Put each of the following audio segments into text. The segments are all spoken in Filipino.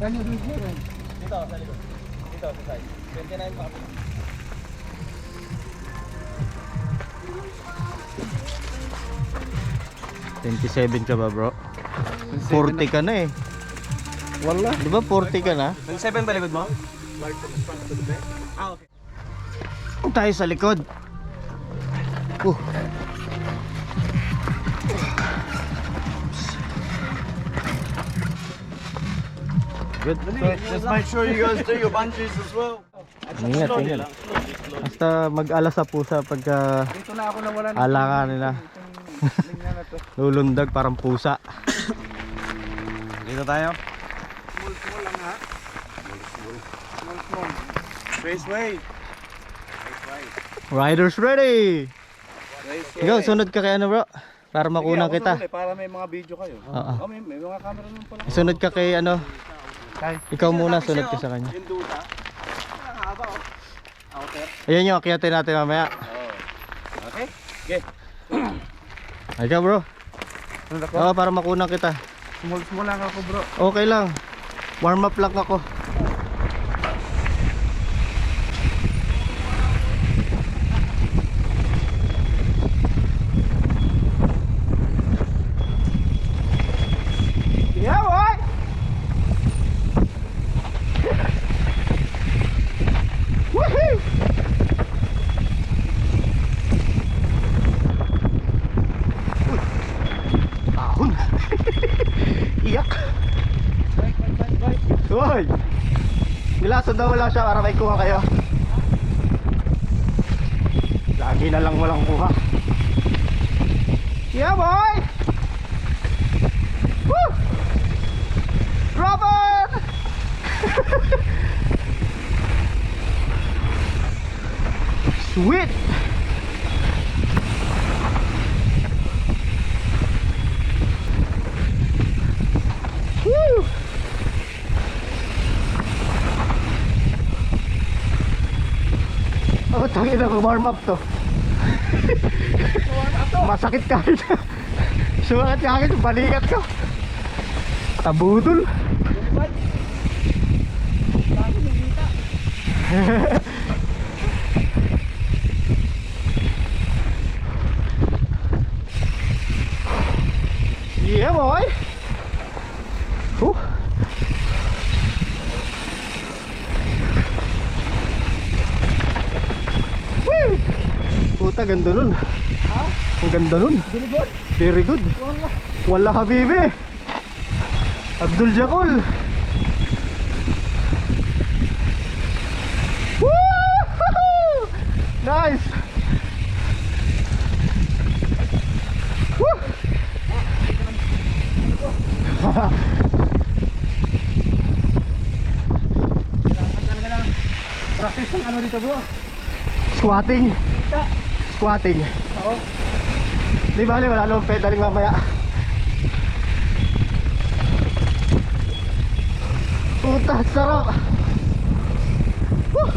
Saan yung doon rin? Dito, sa likod. Dito, sa side. 29 pa. 27 ka ba bro? 40 ka na eh. Wala. Di ba 40 ka na? 27 ba likod mo? Ah, okay. Tayo sa likod. Good. Just make sure you guys do your bungees as well. Ingat, ingat. Basta mag-ala sa pusa pagka Dito na ako nawala ng alangan nila. linya na to. Lulundag parang pusa. Dito tayo. Small lang ha. Small. Raceway. Riders ready! Ikaw, sunod ka kay ano bro? Para makunan kita. Para may mga video kayo. Oo. Oh, may mga camera naman pala. Sunod ka kay ano? Kay. Ikaw muna, sunod ka sa kanya. Yung duta. Ang haba oh. Outer. Ayan yung akyatin natin mamaya. Oh. Okay. Okay. Ay ka bro. Sunod ako. Oo, para makunan kita. Small lang ako bro. Okay lang. Warm up lang ako. Yeah, boy! Woohoo! Tahon. Iyak. Hoy! Nilason daw wala siya para may kuha kayo. Lagi na lang walang kuha. Yeah, boy! Woo! Robin! Sweet! Woo! Oh, tangin na warm up to. Masakit ka. Sumakit ka akin yung balikat ko. Tabudol. Yeah, boy. Woo. Woo. Puta, ganda nun. Ang ganda nun. Very good. Wala habibi. Abdul Jakol. Woo! Nice. Woo! Practice ng ano dito bro? Squatting. Squatting. Oo. Di bali, wala namang pedaling mamaya. Puta, sarap. Woo!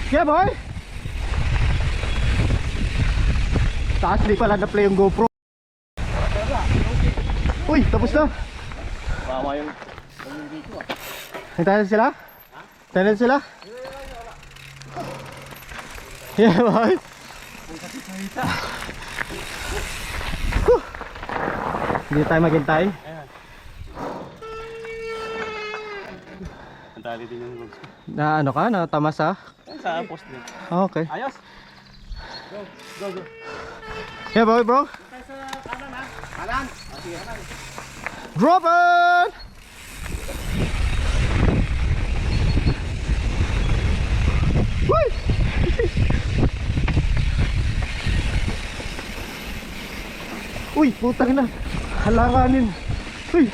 Yeah, boy. Taas, di pala na-play yung GoPro. Uy, tapos na. Mama yung Hintayin sila? Hintayin sila? Yeah, boy. Whew. Hindi tayo maghintay. ang tali din yung logs. Na ano ka? Na tamas ha? Sa post din. Okay. Ayos. Go. Yeah, boy, bro. Sa kanan ha. Kanan. Sige, kanan. Drop it! Woo! Uy, putang na. Halanganin. Uy.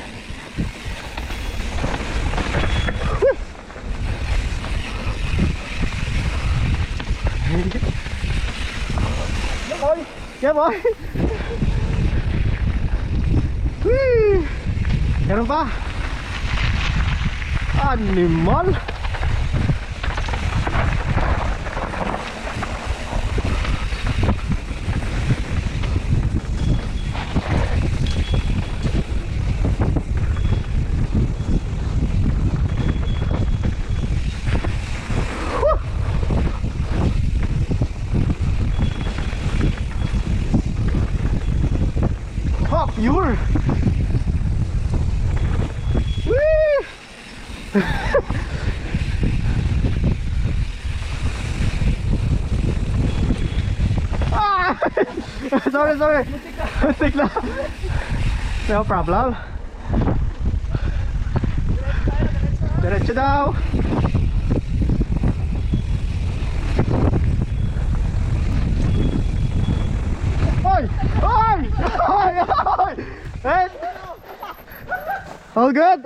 Yeah, boy. Yeah, boy. Whee! Meron pa? Animal! pure. Whee! Ah! sorry. Muntik na. No problem. Diretso daw. Oy! Oy! Oy! Oy! Eh? All good?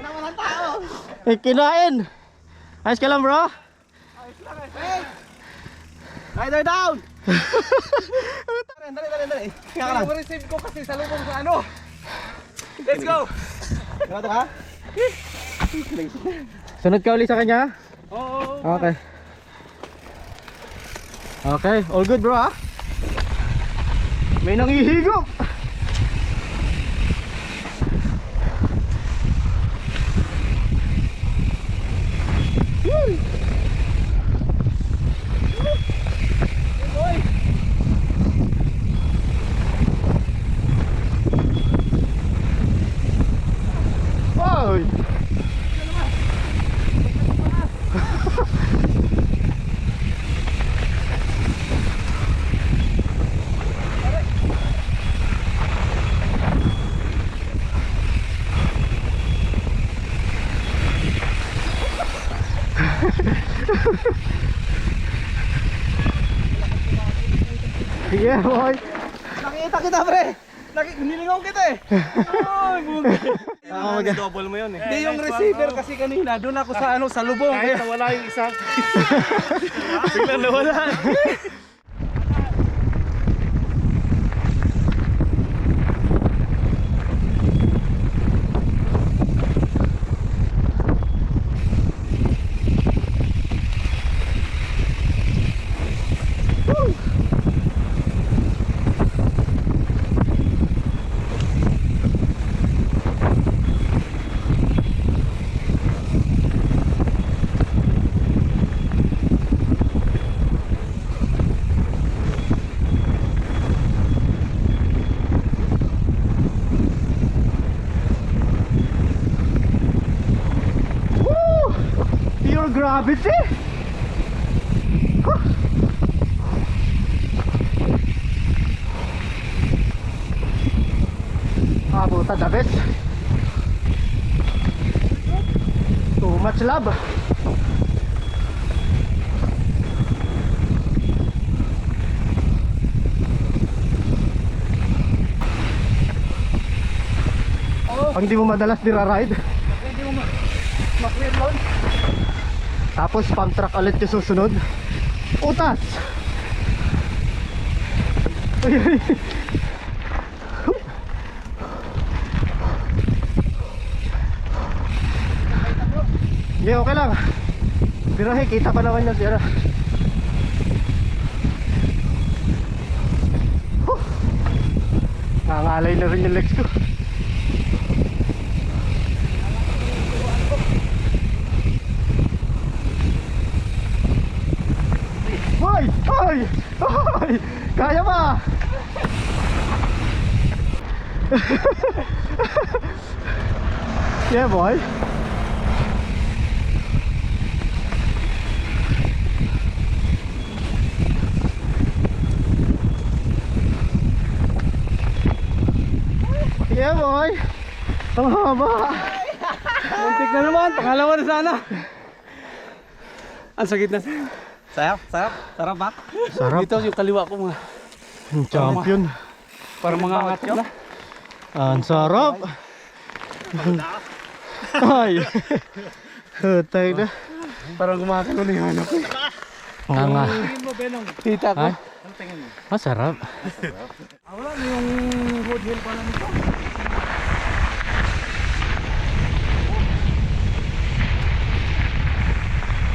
Walang tao. Eh, kinain. Ayos ka lang, bro? Rider down! Dali. Kaya ka lang. Receive ko kasi sa lubong sa ano. Let's go! Grado ka? Sunod ka ulit sa kanya? Oo. Okay. Okay, all good, bro, ha? May nangihigop. Oy! Yeah, boy. Nakita kita, pre! Nilingaw kita eh! Ay, bugi! Double mo yun eh. Hindi yung receiver kasi kanina, doon ako sa ano, sa lubong. Kahit nawala yung isa. Biglang nawala. Pure gravity. Ah, puta, the best. Too much love. Pag di mo madalas dira-ride, Makwin mo. tapos pump track ulit yung susunod. Utas! Uy, uy. Hindi, okay lang. Pero hey, kita pa naman yan siya. Nangalay na rin yung legs ko. Hoy! Hoy! Hoy! Kaya ba? Yeah, boy. Yeah, boy. Ang haba. Muntik na naman, pangalawa na sana. Ang sakit na. Sarap ba? Sarap. Dito yung kaliwa ko mga. Champion. Parang mga angat na. Ang sarap. Ay. Hutay na. Parang gumakano na yung hanap ko. Nga nga. Tingin mo, Benong. Tita ko. Ha? Ano tingin mo? Masarap. Wala na yung hood hill pala nito.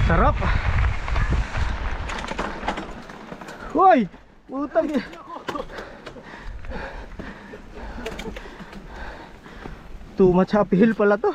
Sarap. Hoy! Utang. Too much uphill pala to.